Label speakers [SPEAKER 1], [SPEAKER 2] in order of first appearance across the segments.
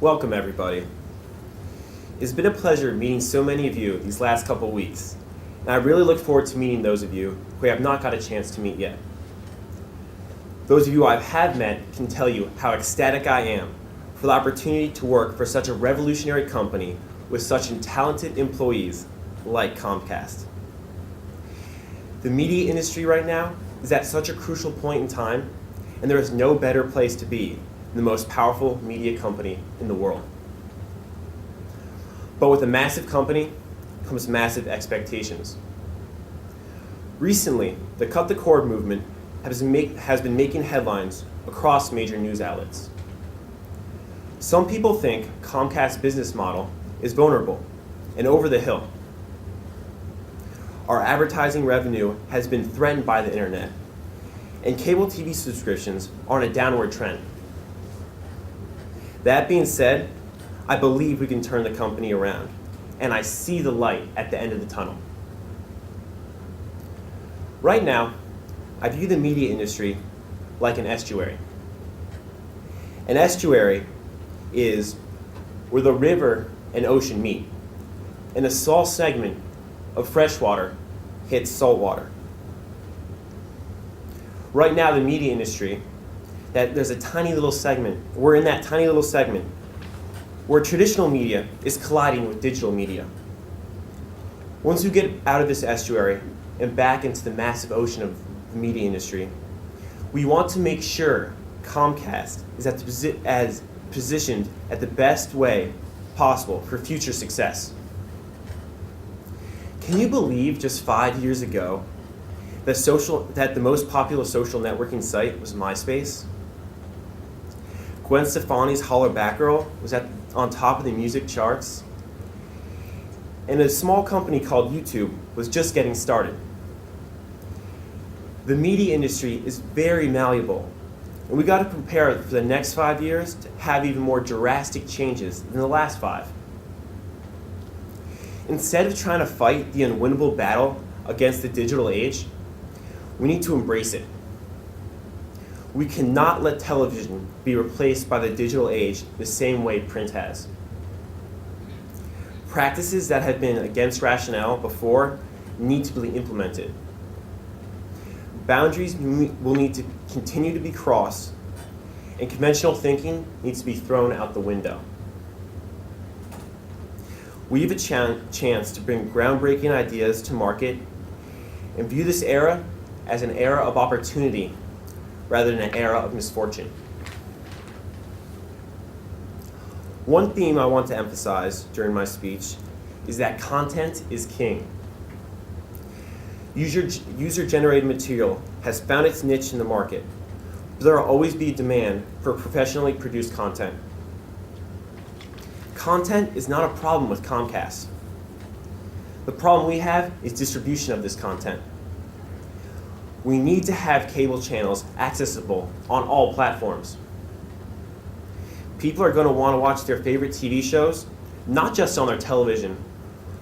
[SPEAKER 1] Welcome, everybody. It's been a pleasure meeting so many of you these last couple weeks, and I really look forward to meeting those of you who I have not got a chance to meet yet. Those of you I have met can tell you how ecstatic I am for the opportunity to work for such a revolutionary company with such talented employees like Comcast. The media industry right now is at such a crucial point in time, and there is no better place to be than the most powerful media company in the world. But with a massive company comes massive expectations. Recently, the Cut the Cord movement has been making headlines across major news outlets. Some people think Comcast's business model is vulnerable and over the hill. Our advertising revenue has been threatened by the internet, and cable TV subscriptions are on a downward trend. That being said, I believe we can turn the company around, and I see the light at the end of the tunnel. Right now, I view the media industry like an estuary. An estuary is where the river and ocean meet, and a small segment of freshwater hits saltwater. Right now, the media industry, there's a tiny little segment. We're in that tiny little segment where traditional media is colliding with digital media. Once we get out of this estuary and back into the massive ocean of the media industry, we want to make sure Comcast is positioned at the best way possible for future success. Can you believe just 5 years ago that the most popular social networking site was MySpace? Gwen Stefani's Holler Back Girl was on top of the music charts, and a small company called YouTube was just getting started. The media industry is very malleable, and we got to prepare for the next 5 years to have even more drastic changes than the last 5. Instead of trying to fight the unwinnable battle against the digital age, we need to embrace it. We cannot let television be replaced by the digital age the same way print has. Practices that have been against rationale before need to be implemented. Boundaries will need to continue to be crossed, and conventional thinking needs to be thrown out the window. We have a chance to bring groundbreaking ideas to market and view this era as an era of opportunity rather than an era of misfortune. One theme I want to emphasize during my speech is that content is king. User-generated material has found its niche in the market, but there will always be demand for professionally produced content. Content is not a problem with Comcast. The problem we have is distribution of this content. We need to have cable channels accessible on all platforms. People are going to want to watch their favorite TV shows, not just on their television,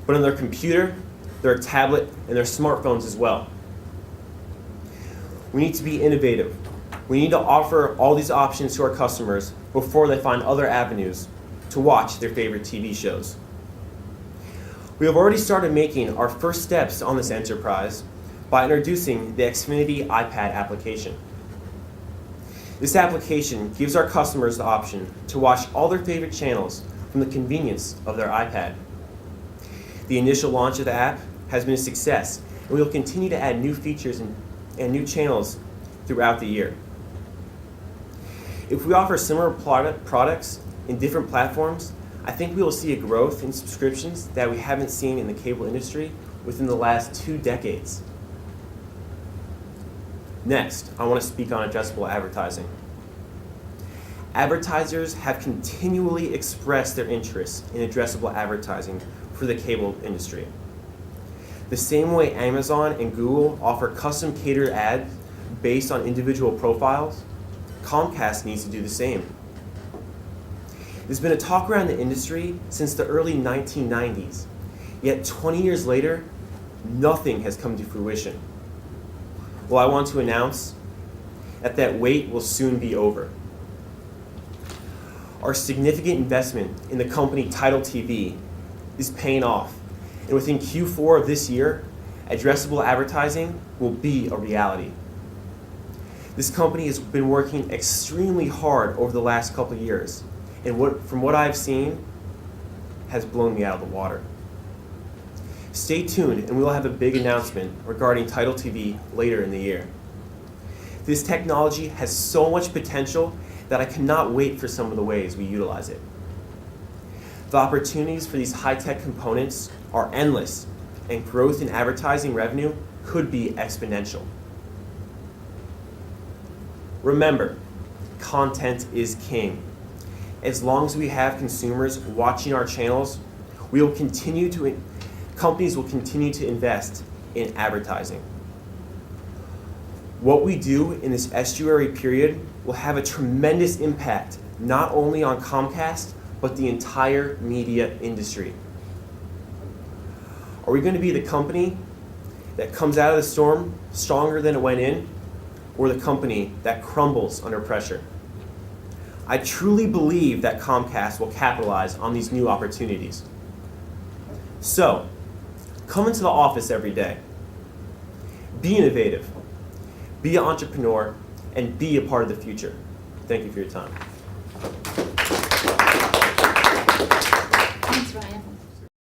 [SPEAKER 1] but on their computer, their tablet, and their smartphones as well. We need to be innovative. We need to offer all these options to our customers before they find other avenues to watch their favorite TV shows. We have already started making our first steps on this enterprise by introducing the Xfinity iPad application. This application gives our customers the option to watch all their favorite channels from the convenience of their iPad. The initial launch of the app has been a success, and we will continue to add new features and new channels throughout the year. If we offer similar products in different platforms, I think we will see a growth in subscriptions that we haven't seen in the cable industry within the last 2 decades. Next, I want to speak on addressable advertising. Advertisers have continually expressed their interest in addressable advertising for the cable industry. The same way Amazon and Google offer custom catered ads based on individual profiles, Comcast needs to do the same. There's been a talk around the industry since the early 1990s, yet 20 years later, nothing has come to fruition. Well, I want to announce that wait will soon be over. Our significant investment in the company Title TV is paying off, and within Q4 of this year, addressable advertising will be a reality. This company has been working extremely hard over the last couple of years, and from what I've seen, has blown me out of the water. Stay tuned, and we will have a big announcement regarding Title TV later in the year. This technology has so much potential that I cannot wait for some of the ways we utilize it. The opportunities for these high-tech components are endless, and growth in advertising revenue could be exponential. Remember, content is king. As long as we have consumers watching our channels, companies will continue to invest in advertising. What we do in this estuary period will have a tremendous impact not only on Comcast, but the entire media industry. Are we going to be the company that comes out of the storm stronger than it went in, or the company that crumbles under pressure? I truly believe that Comcast will capitalize on these new opportunities. So, come into the office every day. Be innovative, be an entrepreneur, and be a part of the future. Thank you for your time.
[SPEAKER 2] Thanks, Ryan.